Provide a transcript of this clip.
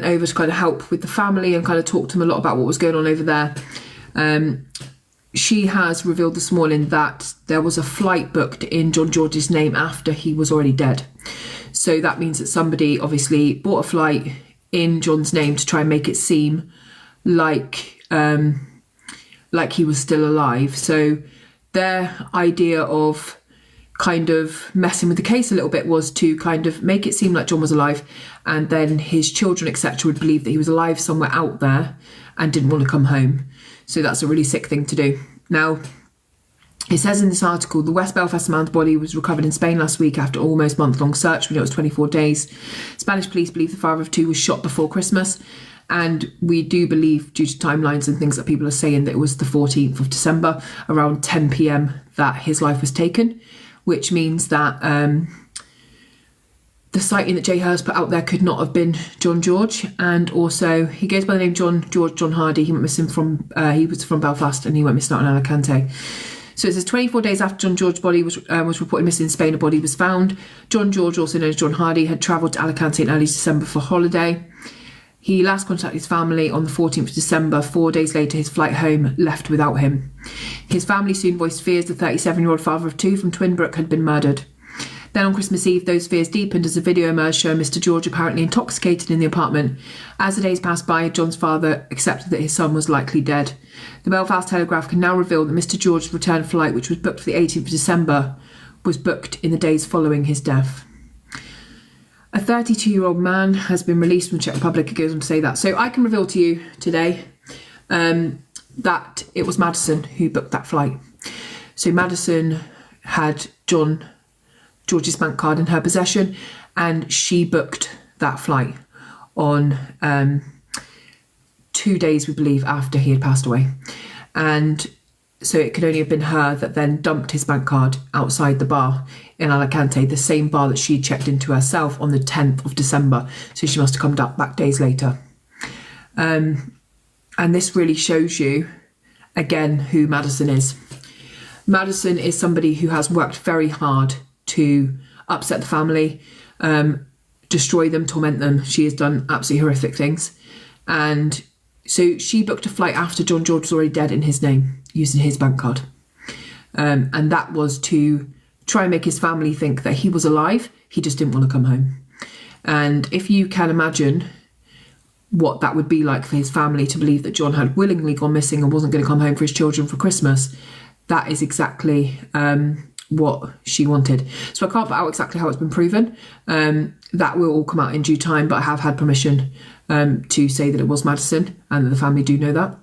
over to kind of help with the family and kind of talk to them a lot about what was going on over there. She has revealed this morning that there was a flight booked in John George's name after he was already dead. So that means that somebody obviously bought a flight in John's name to try and make it seem like he was still alive. So their idea of kind of messing with the case a little bit was to kind of make it seem like John was alive, and then his children, etc., would believe that he was alive somewhere out there and didn't want to come home. So that's a really sick thing to do. Now, it says in this article, the West Belfast man's body was recovered in Spain last week after almost month-long search. We know it was 24 days. Spanish police believe the father of two was shot before Christmas, and we do believe, due to timelines and things that people are saying, that it was the 14th of December, around 10 p.m, that his life was taken, which means that the sighting that Jay Hurst put out there could not have been John George. And also, he goes by the name John Hardy. He went missing from, he was from Belfast, and he went missing out in Alicante. So it says 24 days after John George's body was reported missing in Spain, a body was found. John George, also known as John Hardy, had travelled to Alicante in early December for holiday. He last contacted his family on the 14th of December. 4 days later, his flight home left without him. His family soon voiced fears the 37-year-old father of two from Twinbrook had been murdered. Then on Christmas Eve, those fears deepened as a video emerged showing Mr. George apparently intoxicated in the apartment. As the days passed by, John's father accepted that his son was likely dead. The Belfast Telegraph can now reveal that Mr. George's return flight, which was booked for the 18th of December, was booked in the days following his death. A 32-year-old man has been released from the Czech Republic. It goes on to say that. So I can reveal to you today that it was Madison who booked that flight. So Madison had John George's bank card in her possession, and she booked that flight on 2 days, we believe, after he had passed away. And so it could only have been her that then dumped his bank card outside the bar in Alicante, the same bar that she checked into herself on the 10th of December. So she must have come back days later. And this really shows you, again, who Madison is. Madison is somebody who has worked very hard to upset the family, destroy them, torment them. She has done absolutely horrific things. And so she booked a flight after John George was already dead in his name, using his bank card. And that was to try and make his family think that he was alive. He just didn't want to come home. And if you can imagine what that would be like for his family to believe that John had willingly gone missing and wasn't going to come home for his children for Christmas, that is exactly what she wanted. So I can't put out exactly how it's been proven. That will all come out in due time, but I have had permission to say that it was Madison, and that the family do know that.